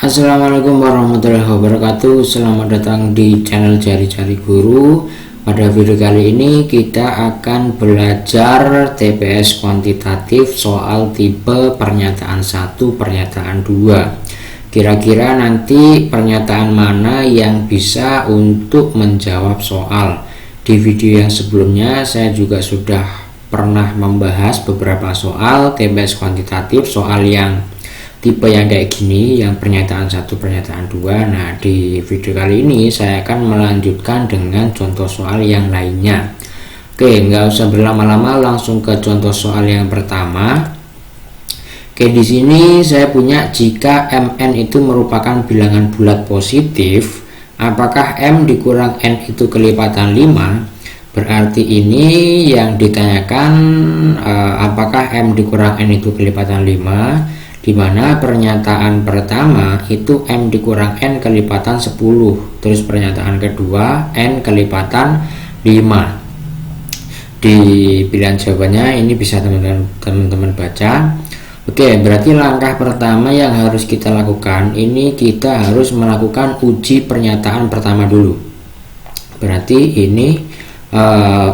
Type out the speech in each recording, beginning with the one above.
Assalamualaikum warahmatullahi wabarakatuh. Selamat datang di channel Cari-Cari Guru. Pada video kali ini kita akan belajar TPS kuantitatif soal tipe pernyataan 1, pernyataan 2. Kira-kira nanti pernyataan mana yang bisa untuk menjawab soal. Di video yang sebelumnya saya juga sudah pernah membahas beberapa soal TPS kuantitatif, soal yang tipe yang kayak gini, yang pernyataan 1, pernyataan 2. Nah, di video kali ini saya akan melanjutkan dengan contoh soal yang lainnya. Oke, nggak usah berlama-lama, langsung ke contoh soal yang pertama. Oke, di sini saya punya jika mn itu merupakan bilangan bulat positif, apakah m dikurang n itu kelipatan 5? Berarti ini yang ditanyakan apakah m dikurang n itu kelipatan 5, di mana pernyataan pertama itu m dikurang n kelipatan 10, terus pernyataan kedua n kelipatan 5. Di pilihan jawabannya ini bisa teman-teman baca. Oke, berarti langkah pertama yang harus kita lakukan, ini kita harus melakukan uji pernyataan pertama dulu. Berarti ini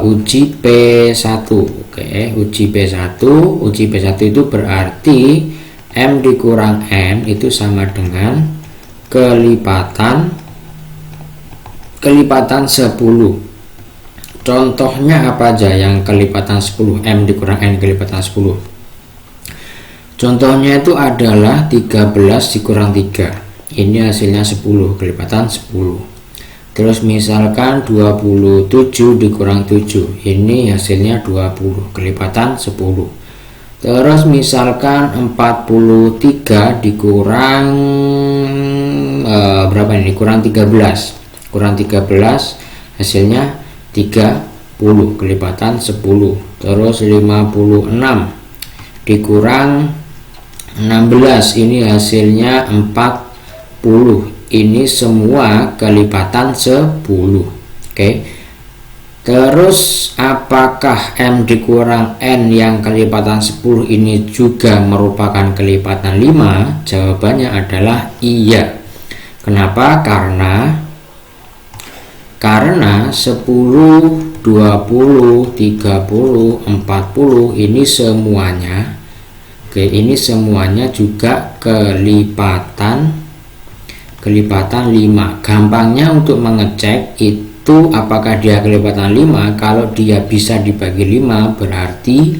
uji P1. Oke, uji P1. Uji P1 itu berarti m dikurang n itu sama dengan kelipatan 10. Contohnya apa aja yang kelipatan 10, m dikurang n kelipatan 10? Contohnya itu adalah 13 dikurang 3. Ini hasilnya 10, kelipatan 10. Terus misalkan 27 dikurang 7. Ini hasilnya 20, kelipatan 10. Terus misalkan 43 dikurang berapa ini? Kurang 13. Kurang 13 hasilnya 30, kelipatan 10. Terus 56 dikurang 16, ini hasilnya 40. Ini semua kelipatan 10. Oke. Terus apakah m dikurang n yang kelipatan 10 ini juga merupakan kelipatan 5? Jawabannya adalah iya. Kenapa? Karena 10, 20, 30, 40 ini semuanya, ini semuanya juga kelipatan 5. Gampangnya untuk mengecek itu apakah dia kelipatan 5, kalau dia bisa dibagi 5 berarti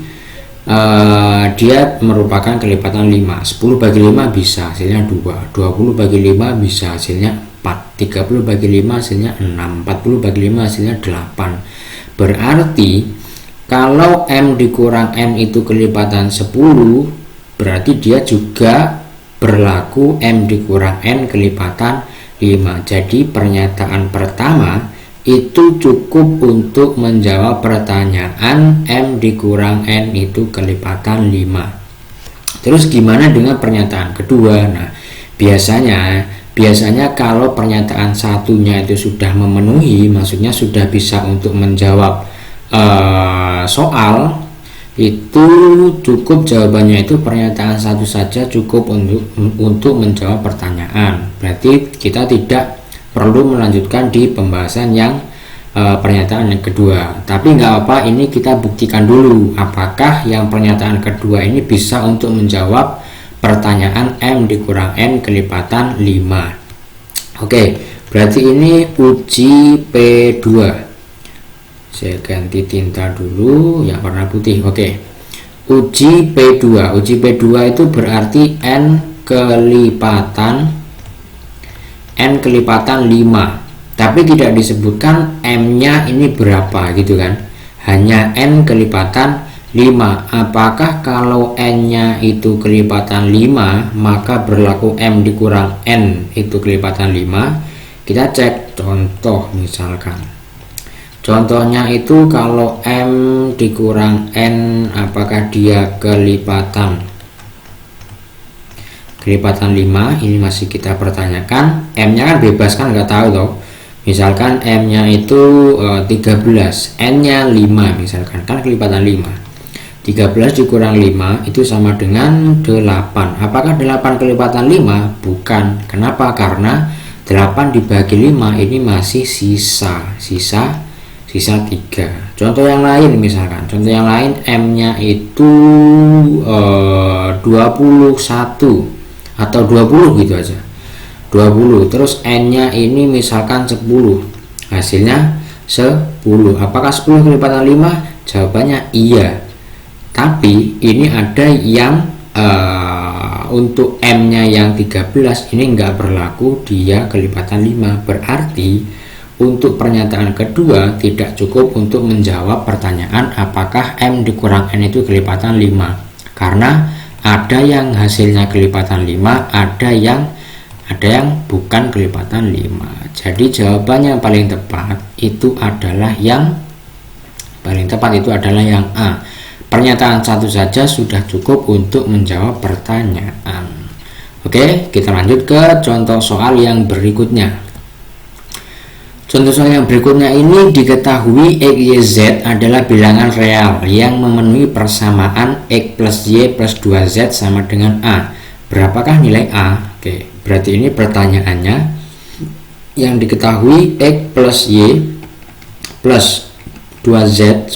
dia merupakan kelipatan 5. 10 bagi 5 bisa hasilnya 2, 20 bagi 5 bisa hasilnya 4, 30 bagi 5 hasilnya 6, 40 bagi 5 hasilnya 8. Berarti kalau m dikurang n itu kelipatan 10, berarti dia juga berlaku m dikurang n kelipatan 5. Jadi pernyataan pertama itu cukup untuk menjawab pertanyaan m dikurang n itu kelipatan 5. Terus gimana dengan pernyataan kedua? Nah, biasanya kalau pernyataan satunya itu sudah memenuhi, maksudnya sudah bisa untuk menjawab soal, itu cukup jawabannya itu pernyataan satu saja cukup untuk menjawab pertanyaan. Berarti kita tidak perlu melanjutkan di pembahasan yang pernyataan yang kedua. Tapi nggak apa, ini kita buktikan dulu apakah yang pernyataan kedua ini bisa untuk menjawab pertanyaan m dikurang n kelipatan 5. Oke, berarti ini uji P2. Saya ganti tinta dulu yang warna putih. Oke, uji P2. Uji P2 itu berarti n kelipatan 5, tapi tidak disebutkan m nya ini berapa gitu kan, hanya n kelipatan 5. Apakah kalau n nya itu kelipatan 5 maka berlaku m dikurang n itu kelipatan 5? Kita cek contoh. Misalkan contohnya itu kalau m dikurang n apakah dia kelipatan 5? Ini masih kita pertanyakan. M nya kan bebas kan, nggak tahu toh. Misalkan m nya itu 13, n nya 5 misalkan, kan kelipatan 5. 13 dikurang 5 itu sama dengan 8. Apakah 8 kelipatan 5? Bukan. Kenapa? Karena 8 dibagi 5 ini masih sisa 3. Contoh yang lain, misalkan contoh yang lain, M nya itu 21 atau 20 gitu aja, 20. Terus N nya ini misalkan 10, hasilnya 10. Apakah 10 kelipatan 5? Jawabannya iya. Tapi ini ada yang untuk M nya yang 13 ini enggak berlaku, dia kelipatan 5. Berarti untuk pernyataan kedua tidak cukup untuk menjawab pertanyaan apakah M dikurang N itu kelipatan 5, karena ada yang hasilnya kelipatan 5, ada yang bukan kelipatan 5. Jadi jawabannya paling tepat itu adalah yang A. Pernyataan satu saja sudah cukup untuk menjawab pertanyaan. Oke, kita lanjut ke contoh soal yang berikutnya. Contoh soal yang berikutnya ini diketahui X, Y, Z adalah bilangan real yang memenuhi persamaan X plus Y plus 2Z sama dengan A. Berapakah nilai A? Oke, berarti ini pertanyaannya yang diketahui X plus Y plus 2Z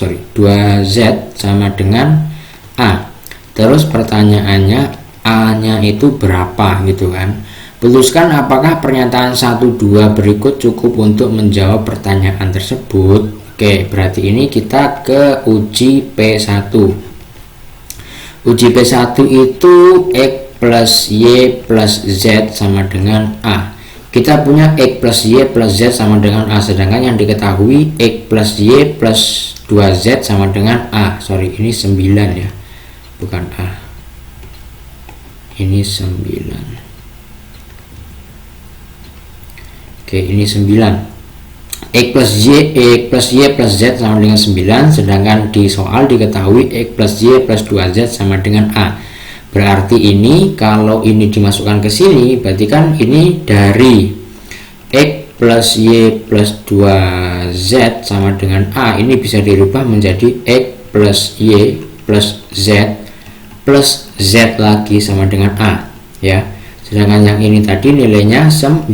sama dengan A. Terus pertanyaannya A nya itu berapa gitu kan. Putuskan apakah pernyataan 1, 2 berikut cukup untuk menjawab pertanyaan tersebut. Oke, berarti ini kita ke uji P1. Uji P1 itu X plus Y plus Z sama dengan A. Kita punya X plus Y plus Z sama dengan A, sedangkan yang diketahui X plus Y plus 2Z sama dengan A. Sorry, ini 9 ya, bukan A. Ini 9. Oke, ini 9. X plus Y plus Z sama dengan 9, sedangkan di soal diketahui X plus Y plus 2Z sama dengan A. Berarti ini kalau ini dimasukkan ke sini, berarti kan ini dari X plus Y plus 2Z sama dengan A, ini bisa dirubah menjadi X plus Y plus Z plus Z lagi sama dengan A ya. Sedangkan yang ini tadi nilainya 9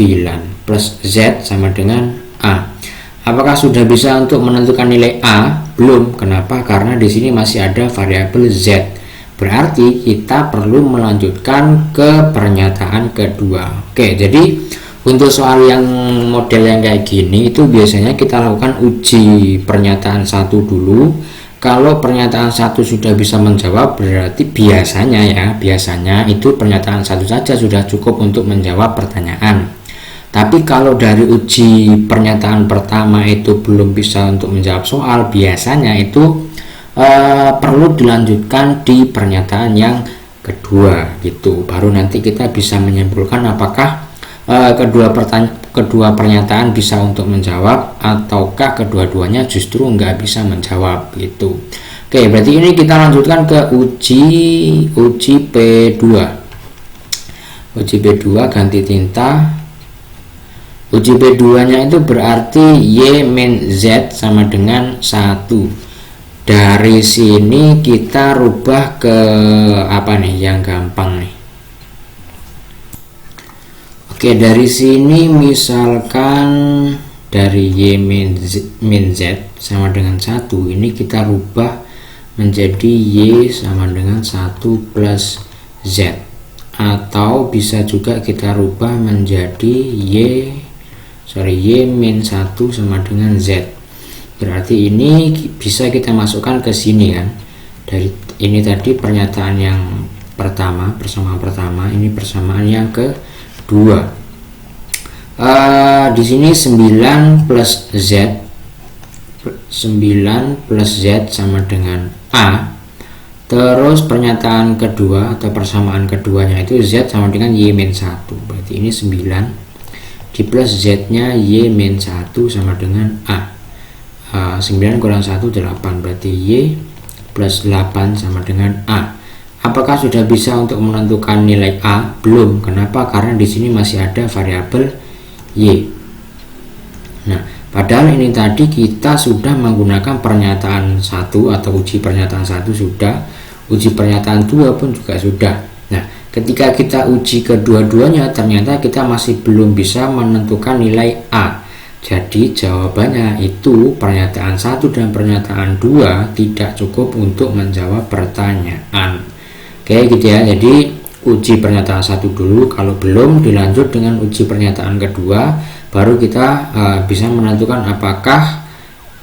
plus Z sama dengan A. Apakah sudah bisa untuk menentukan nilai A? Belum. Kenapa? Karena di sini masih ada variabel Z. Berarti kita perlu melanjutkan ke pernyataan kedua. Oke, jadi untuk soal yang model yang kayak gini itu biasanya kita lakukan uji pernyataan 1 dulu. Kalau pernyataan 1 sudah bisa menjawab, berarti biasanya itu pernyataan 1 saja sudah cukup untuk menjawab pertanyaan. Tapi kalau dari uji pernyataan pertama itu belum bisa untuk menjawab soal, biasanya itu perlu dilanjutkan di pernyataan yang kedua gitu. Baru nanti kita bisa menyimpulkan apakah kedua pernyataan bisa untuk menjawab ataukah kedua-duanya justru nggak bisa menjawab gitu. Oke, berarti ini kita lanjutkan ke uji P2. Uji P2 ganti tinta. Uji P2 nya itu berarti Y min Z sama dengan 1. Dari sini kita rubah ke apa nih yang gampang nih. Oke, dari sini misalkan dari Y min Z sama dengan 1, ini kita rubah menjadi Y sama dengan 1 plus Z, atau bisa juga kita rubah menjadi Y min 1 sama dengan Z. Berarti ini bisa kita masukkan ke sini kan. Dari ini tadi pernyataan yang pertama, persamaan pertama, ini persamaan yang kedua. Di sini 9 plus Z sama dengan A. Terus pernyataan kedua atau persamaan keduanya itu Z sama dengan Y min 1. Berarti ini 9 di plus Z nya Y min 1 sama dengan A. 9 kurang 1 8, berarti Y plus 8 sama dengan A. Apakah sudah bisa untuk menentukan nilai A? Belum. Kenapa? Karena di sini masih ada variabel Y. Nah, Padahal ini tadi kita sudah menggunakan pernyataan 1 atau uji pernyataan 1 sudah, uji pernyataan 2 pun juga sudah. Nah, ketika kita uji kedua-duanya ternyata kita masih belum bisa menentukan nilai A. Jadi jawabannya itu pernyataan 1 dan pernyataan 2 tidak cukup untuk menjawab pertanyaan. Oke gitu ya. Jadi uji pernyataan 1 dulu, kalau belum dilanjut dengan uji pernyataan kedua, baru kita bisa menentukan apakah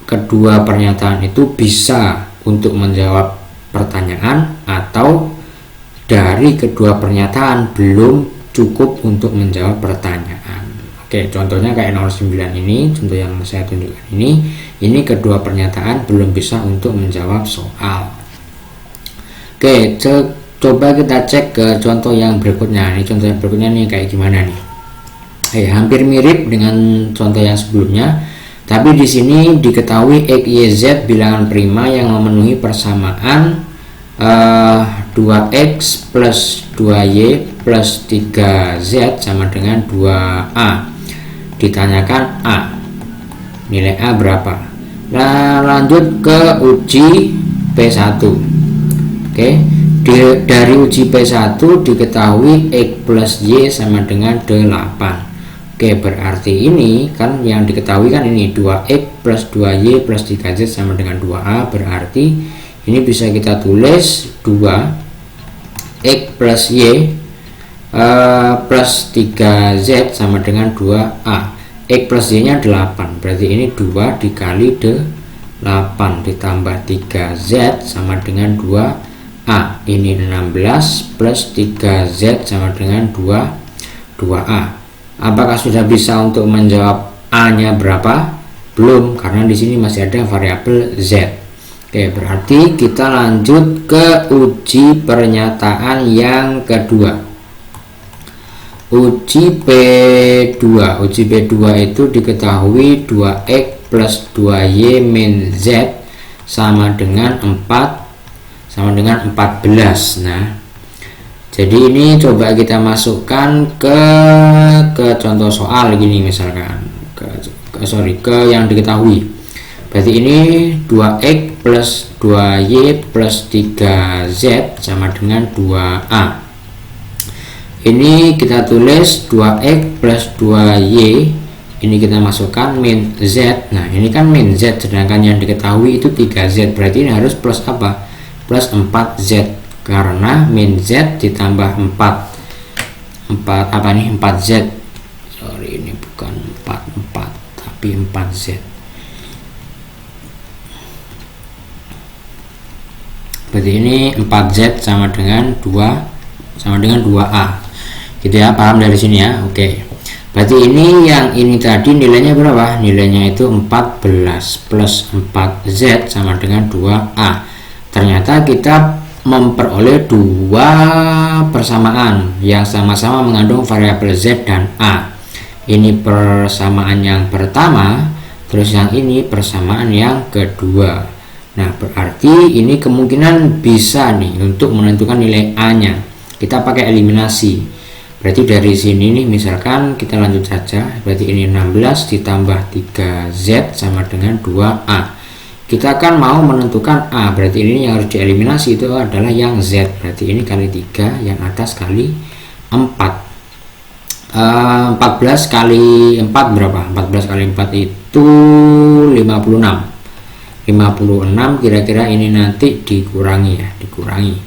kedua pernyataan itu bisa untuk menjawab pertanyaan atau dari kedua pernyataan belum cukup untuk menjawab pertanyaan. Oke, contohnya kayak nomor 9 ini, contoh yang saya tunjukkan ini kedua pernyataan belum bisa untuk menjawab soal. Oke, coba kita cek ke contoh yang berikutnya. Ini contoh yang berikutnya nih kayak gimana nih? Hampir mirip dengan contoh yang sebelumnya, tapi di sini diketahui X, Y, Z bilangan prima yang memenuhi persamaan 2X plus 2Y plus 3Z sama dengan 2A. Ditanyakan A, nilai A berapa? Nah, lanjut ke uji P1. Oke, dari uji P1 diketahui X plus Y sama dengan 8. Oke, berarti ini kan yang diketahui kan ini 2X plus 2Y plus 3Z sama dengan 2A. Berarti ini bisa kita tulis 2X plus Y plus 3Z sama dengan 2A. X plus Y nya 8, berarti ini 2 dikali 8 ditambah 3Z sama dengan 2A. Ini 16 plus 3Z sama dengan 2A. Apakah sudah bisa untuk menjawab A-nya berapa? Belum, karena di sini masih ada variabel Z. Oke, berarti kita lanjut ke uji pernyataan yang kedua. Uji P2. Uji P2 itu diketahui 2X plus 2Y min Z sama dengan 14. Nah, jadi ini coba kita masukkan ke contoh soal gini, misalkan ke yang diketahui. Berarti ini 2X plus 2Y plus 3Z sama dengan 2A. Ini kita tulis 2X plus 2Y, ini kita masukkan min Z. Nah, ini kan min Z, sedangkan yang diketahui itu 3Z. Berarti ini harus plus apa? Plus 4Z. Karena min Z ditambah 4 apa nih, 4Z. Sorry, ini bukan 4 tapi 4Z. Berarti ini 4Z sama dengan 2A. Gitu ya, paham dari sini ya. Oke. Berarti ini yang ini tadi nilainya berapa? Nilainya itu 14 plus 4Z sama dengan 2A. Ternyata kita memperoleh dua persamaan yang sama-sama mengandung variabel Z dan A. Ini persamaan yang pertama, terus yang ini persamaan yang kedua. Nah, berarti ini kemungkinan bisa nih untuk menentukan nilai A-nya. Kita pakai eliminasi. Berarti dari sini nih, misalkan kita lanjut saja. Berarti ini 16 ditambah 3Z sama dengan 2A. Kita akan mau menentukan A, berarti ini yang harus dieliminasi itu adalah yang Z. Berarti ini kali 3, yang atas kali 4. 14 kali 4 berapa? 14 kali 4 itu 56. 56 kira-kira ini nanti dikurangi ya, dikurangi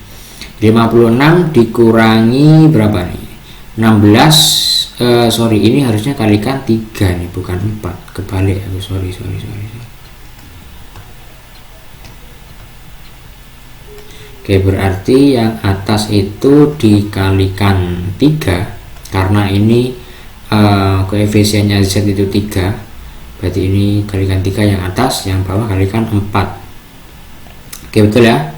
56 dikurangi berapa nih? 16 sorry, ini harusnya kalikan 3 nih, bukan 4, kebalik aku, sorry. Oke, berarti yang atas itu dikalikan 3 karena ini koefisiennya Z itu 3. Berarti ini kalikan 3 yang atas, yang bawah kalikan 4. Oke, betul ya?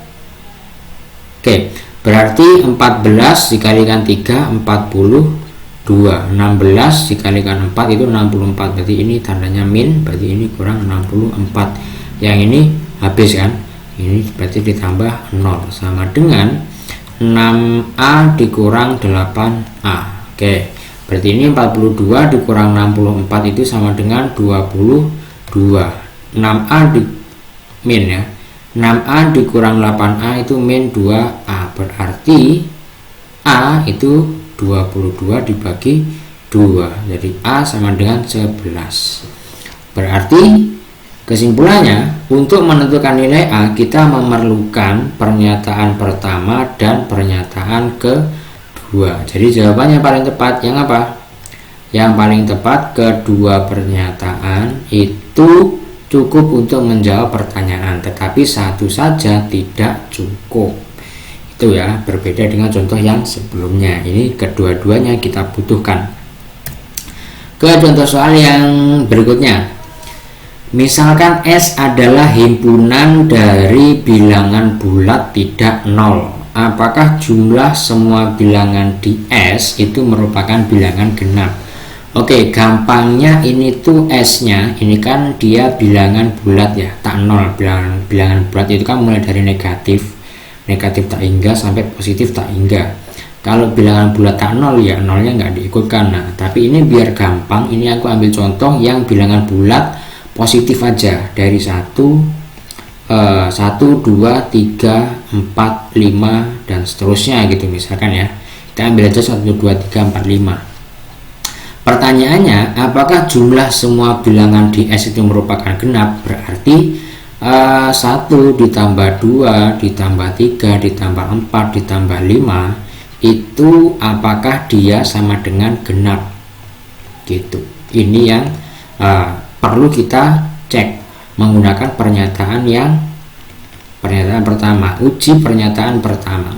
Oke, berarti 14 dikalikan 3 42. 16 dikalikan 4 itu 64. Berarti ini tandanya min, berarti ini kurang 64. Yang ini habis kan? Ini berarti ditambah 0 sama dengan 6A dikurang 8A. Oke, berarti ini 42 dikurang 64 itu sama dengan 28. 2. 6A di min ya, 6A dikurang 8A itu min 2A, berarti A itu 22 dibagi 2, jadi A sama dengan 11. Berarti kesimpulannya, untuk menentukan nilai A kita memerlukan pernyataan pertama dan pernyataan kedua. Jadi jawabannya paling tepat yang apa? Yang paling tepat kedua pernyataan itu cukup untuk menjawab pertanyaan, tetapi satu saja tidak cukup. Itu ya, berbeda dengan contoh yang sebelumnya. Ini kedua-duanya kita butuhkan. Ke contoh soal yang berikutnya. Misalkan S adalah himpunan dari bilangan bulat tidak nol. Apakah jumlah semua bilangan di S itu merupakan bilangan genap? Oke, gampangnya ini tuh S-nya, ini kan dia bilangan bulat ya, tak nol. Bilangan bulat itu kan mulai dari negatif tak hingga sampai positif tak hingga. Kalau bilangan bulat tak nol ya nolnya nggak diikutkan. Nah, tapi ini biar gampang, ini aku ambil contoh yang bilangan bulat positif aja, dari 1, 2, 3, 4, 5 dan seterusnya gitu misalkan ya. Kita ambil aja 1, 2, 3, 4, 5. Pertanyaannya, apakah jumlah semua bilangan di S itu merupakan genap? Berarti 1 ditambah 2 ditambah 3 ditambah 4 ditambah 5 itu apakah dia sama dengan genap gitu. Ini yang perlu kita cek menggunakan pernyataan pertama. Uji pernyataan pertama.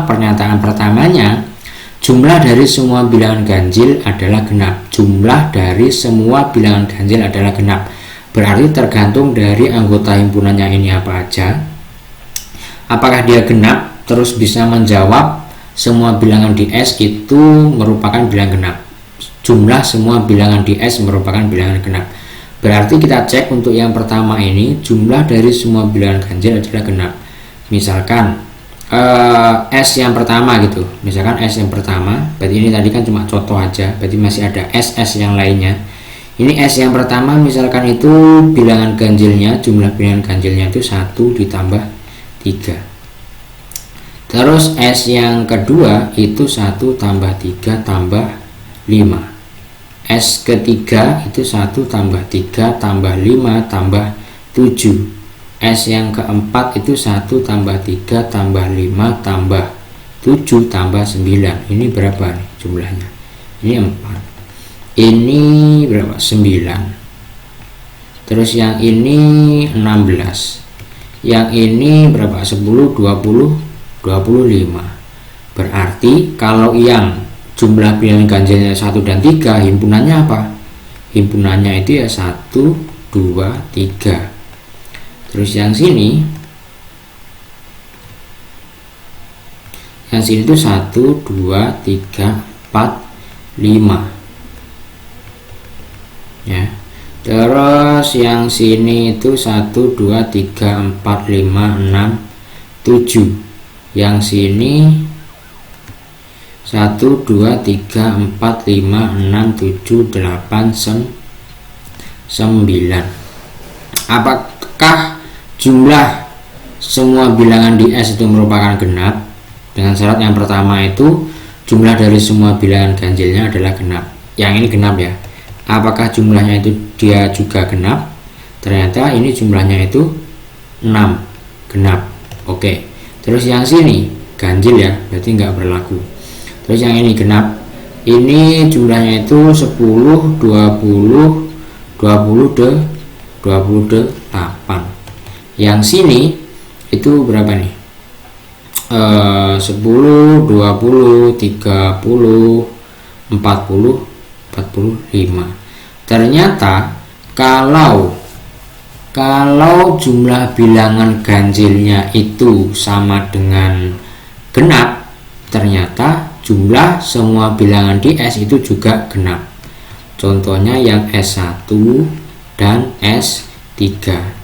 Pernyataan pertamanya, jumlah dari semua bilangan ganjil adalah genap. Jumlah dari semua bilangan ganjil adalah genap. Berarti tergantung dari anggota himpunannya ini apa aja. Apakah dia genap, terus bisa menjawab semua bilangan di S itu merupakan bilangan genap. Jumlah semua bilangan di S merupakan bilangan genap. Berarti kita cek untuk yang pertama ini, jumlah dari semua bilangan ganjil adalah genap. Misalkan S yang pertama gitu, misalkan S yang pertama, berarti ini tadi kan cuma contoh aja, berarti masih ada SS yang lainnya. Ini S yang pertama misalkan itu bilangan ganjilnya, jumlah bilangan ganjilnya itu 1 ditambah 3. Terus S yang kedua itu 1 tambah 3 tambah 5. S ketiga itu 1 tambah 3 tambah 5 tambah 7. S yang keempat itu 1 tambah 3 tambah 5 tambah 7 tambah 9. Ini berapa nih jumlahnya? Ini 4. Ini berapa? 9. Terus yang ini 16. Yang ini berapa? 10, 20, 25. Berarti kalau yang jumlah bilangan ganjilnya 1 dan 3, himpunannya apa? Himpunannya itu ya 1, 2, 3. Terus yang sini itu 1, 2, 3, 4, 5 ya. Terus yang sini itu 1, 2, 3, 4, 5, 6, 7. Yang sini 1, 2, 3, 4, 5, 6, 7, 8, 9. Apakah jumlah semua bilangan di S itu merupakan genap? Dengan syarat yang pertama itu jumlah dari semua bilangan ganjilnya adalah genap. Yang ini genap ya. Apakah jumlahnya itu dia juga genap? Ternyata ini jumlahnya itu 6 genap. Oke. Terus yang sini ganjil ya, berarti nggak berlaku. Terus yang ini genap. Ini jumlahnya itu 10, 20, 28. Yang sini itu berapa nih? 10, 20, 30, 40, 45. Ternyata kalau jumlah bilangan ganjilnya itu sama dengan genap, ternyata jumlah semua bilangan di S itu juga genap. Contohnya yang S1 dan S3.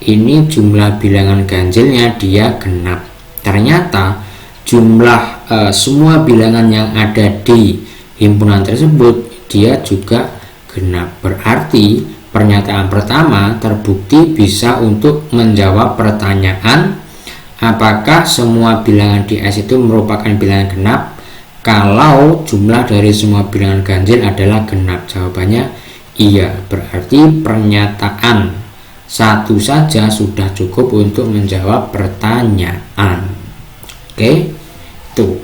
Ini jumlah bilangan ganjilnya dia genap. Ternyata jumlah semua bilangan yang ada di himpunan tersebut dia juga genap. Berarti pernyataan pertama terbukti bisa untuk menjawab pertanyaan apakah semua bilangan di S itu merupakan bilangan genap kalau jumlah dari semua bilangan ganjil adalah genap. Jawabannya iya, berarti pernyataan satu saja sudah cukup untuk menjawab pertanyaan. Oke, tuh.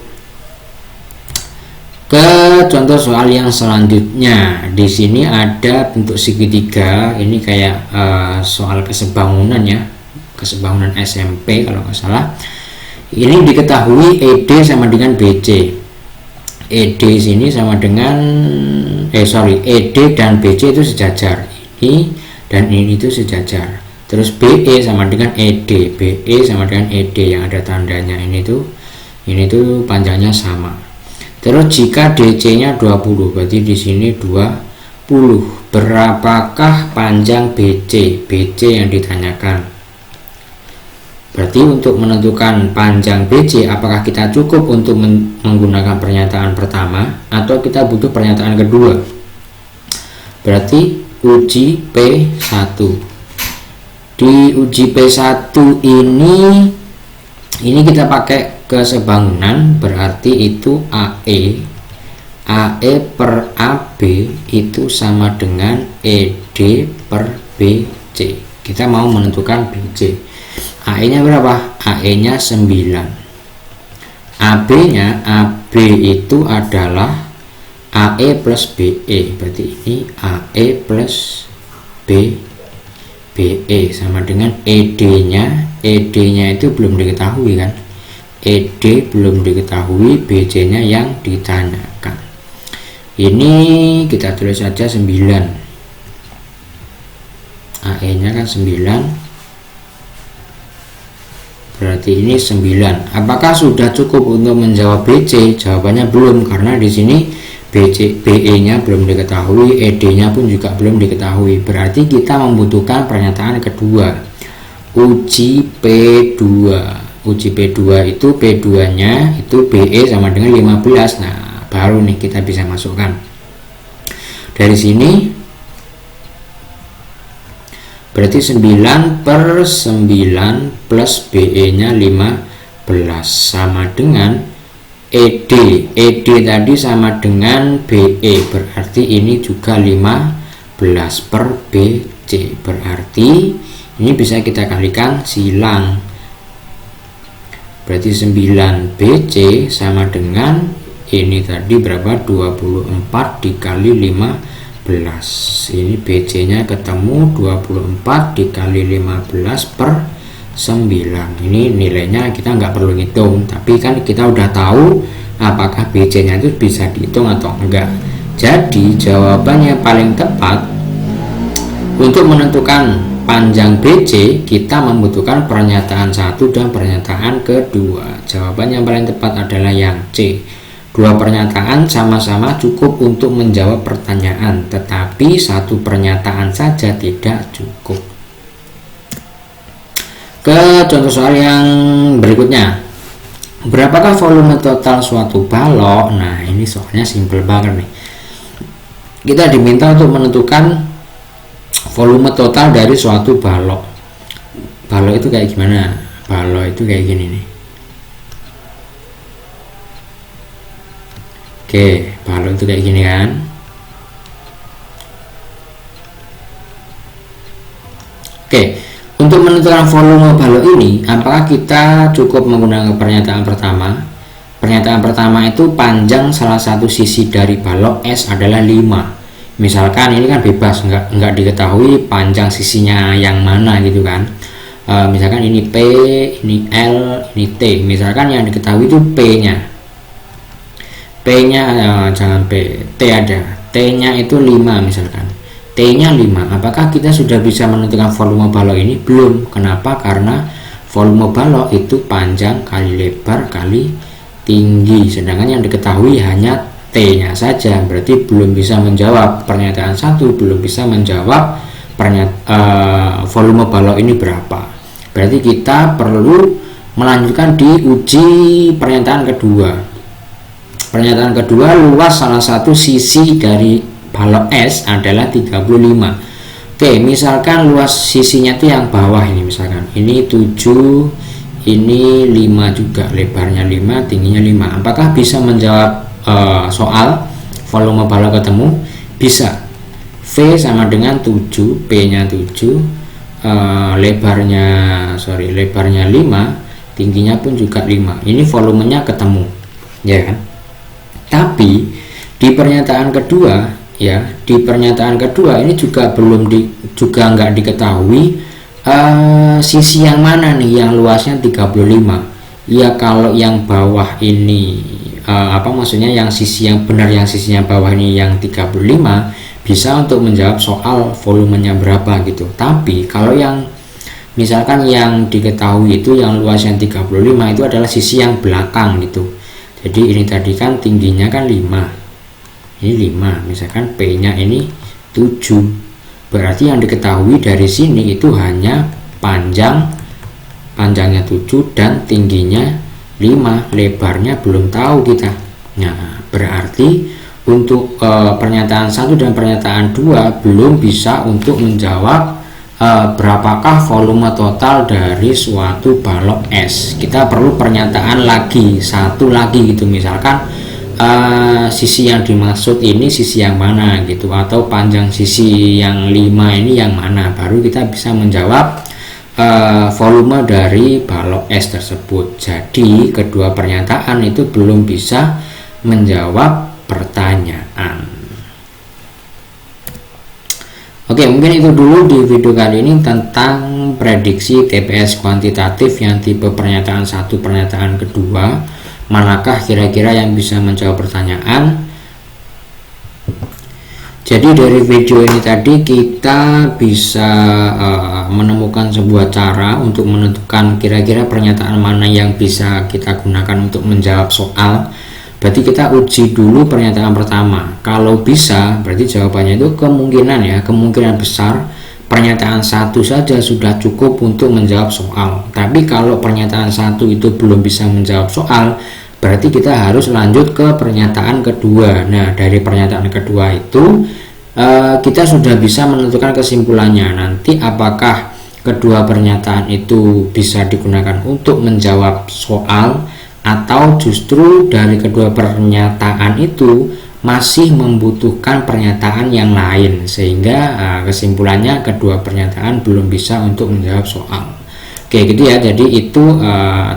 Ke contoh soal yang selanjutnya. Di sini ada bentuk segitiga. Ini kayak soal kesebangunan ya, kesebangunan SMP kalau nggak salah. Ini diketahui ED sama dengan BC. ED sini sama dengan ED dan BC itu sejajar. Ini dan ini itu sejajar. Terus BE sama dengan ED, BE sama dengan ED yang ada tandanya. Ini tuh panjangnya sama. Terus jika DC-nya 20, berarti di sini 20. Berapakah panjang BC? BC yang ditanyakan. Berarti untuk menentukan panjang BC, apakah kita cukup untuk menggunakan pernyataan pertama atau kita butuh pernyataan kedua? Berarti uji P1. Di uji P1 ini kita pakai kesebangunan, berarti itu AE per AB itu sama dengan ED per BC. Kita mau menentukan BC. AE nya berapa? AE nya 9. AB itu adalah AE plus BE, berarti ini AE plus BE sama dengan ED nya itu belum diketahui kan, ED belum diketahui, BC nya yang ditanyakan. Ini kita tulis saja 9, AE nya kan 9, berarti ini 9. Apakah sudah cukup untuk menjawab BC? Jawabannya belum, karena di sini BE nya belum diketahui, ED nya pun juga belum diketahui. Berarti kita membutuhkan pernyataan kedua, uji P2. Uji P2 itu P2 nya itu BE sama dengan 15. Nah, baru nih kita bisa masukkan dari sini. Berarti 9 per 9 plus BE nya 15 sama dengan ED tadi sama dengan BE, berarti ini juga 15 per BC, berarti ini bisa kita kalikan silang. Berarti 9 BC sama dengan ini tadi berapa? 24 dikali 15. Ini BC nya ketemu 24 dikali 15 per 9. Ini nilainya kita nggak perlu ngitung, tapi kan kita udah tahu apakah BC nya itu bisa dihitung atau enggak. Jadi jawabannya paling tepat untuk menentukan panjang BC, kita membutuhkan pernyataan satu dan pernyataan kedua. Jawaban yang paling tepat adalah yang C. Dua pernyataan sama-sama cukup untuk menjawab pertanyaan, tetapi satu pernyataan saja tidak cukup. Ke contoh soal yang berikutnya. Berapakah volume total suatu balok? Nah, ini soalnya simple banget nih. Kita diminta untuk menentukan volume total dari suatu balok. Balok itu kayak gimana? Balok itu kayak gini nih. Oke, balok itu kayak gini kan. Oke, untuk menentukan volume balok ini, apakah kita cukup menggunakan pernyataan pertama? Pernyataan pertama itu panjang salah satu sisi dari balok S adalah 5. Misalkan ini kan bebas, nggak diketahui panjang sisinya yang mana gitu kan. Misalkan ini P, ini L, ini T. Misalkan yang diketahui itu P-nya. P-nya jangan P, T ada. T-nya itu 5 misalkan. T-nya 5. Apakah kita sudah bisa menentukan volume balok ini? Belum. Kenapa? Karena volume balok itu panjang kali lebar kali tinggi. Sedangkan yang diketahui hanya T-nya saja, berarti belum bisa menjawab pernyataan satu, belum bisa menjawab volume balok ini berapa. Berarti kita perlu melanjutkan di uji pernyataan kedua. Pernyataan kedua, luas salah satu sisi dari balok S adalah 35. Oke, misalkan luas sisinya itu yang bawah ini, misalkan ini 7, ini 5 juga, lebarnya 5, tingginya 5. Apakah bisa menjawab soal volume balok ketemu? Bisa. V sama dengan 7, P nya 7, lebarnya 5, tingginya pun juga 5. Ini volumenya ketemu, ya kan? Tapi di pernyataan kedua, ya, di pernyataan kedua ini juga nggak diketahui sisi yang mana nih yang luasnya 35. Ya, kalau yang bawah ini maksudnya yang sisi yang benar, yang sisinya bawah ini yang 35, bisa untuk menjawab soal volumenya berapa gitu. Tapi kalau yang misalkan yang diketahui itu yang luasnya 35 itu adalah sisi yang belakang gitu. Jadi ini tadi kan tingginya kan 5, ini 5, misalkan P nya ini 7, berarti yang diketahui dari sini itu hanya panjangnya 7 dan tingginya 5, lebarnya belum tahu kita. Nah, berarti untuk pernyataan 1 dan pernyataan 2 belum bisa untuk menjawab berapakah volume total dari suatu balok es. Kita perlu pernyataan lagi, satu lagi gitu, misalkan sisi yang dimaksud ini sisi yang mana gitu, atau panjang sisi yang 5 ini yang mana, baru kita bisa menjawab volume dari balok es tersebut. Jadi kedua pernyataan itu belum bisa menjawab pertanyaan. Oke, mungkin itu dulu di video kali ini tentang prediksi TPS kuantitatif yang tipe pernyataan 1, pernyataan kedua. Manakah kira-kira yang bisa menjawab pertanyaan? Jadi dari video ini tadi kita bisa menemukan sebuah cara untuk menentukan kira-kira pernyataan mana yang bisa kita gunakan untuk menjawab soal. Berarti kita uji dulu pernyataan pertama. Kalau bisa, berarti jawabannya itu kemungkinan besar pernyataan 1 saja sudah cukup untuk menjawab soal. Tapi kalau pernyataan 1 itu belum bisa menjawab soal, berarti kita harus lanjut ke pernyataan kedua. Nah, dari pernyataan kedua itu kita sudah bisa menentukan kesimpulannya. Nanti apakah kedua pernyataan itu bisa digunakan untuk menjawab soal, atau justru dari kedua pernyataan itu masih membutuhkan pernyataan yang lain, sehingga kesimpulannya kedua pernyataan belum bisa untuk menjawab soal. Oke, gitu ya. Jadi itu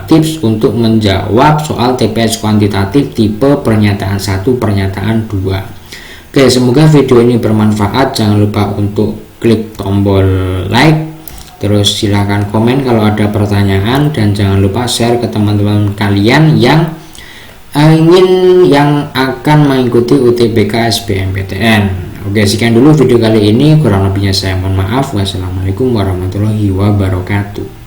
tips untuk menjawab soal TPS kuantitatif tipe pernyataan 1, pernyataan 2. Oke, semoga video ini bermanfaat. Jangan lupa untuk klik tombol like, terus silahkan komen kalau ada pertanyaan, dan jangan lupa share ke teman-teman kalian yang akan mengikuti UTBK SBMPTN. Oke, sekian dulu video kali ini, kurang lebihnya saya mohon maaf. Wassalamualaikum warahmatullahi wabarakatuh.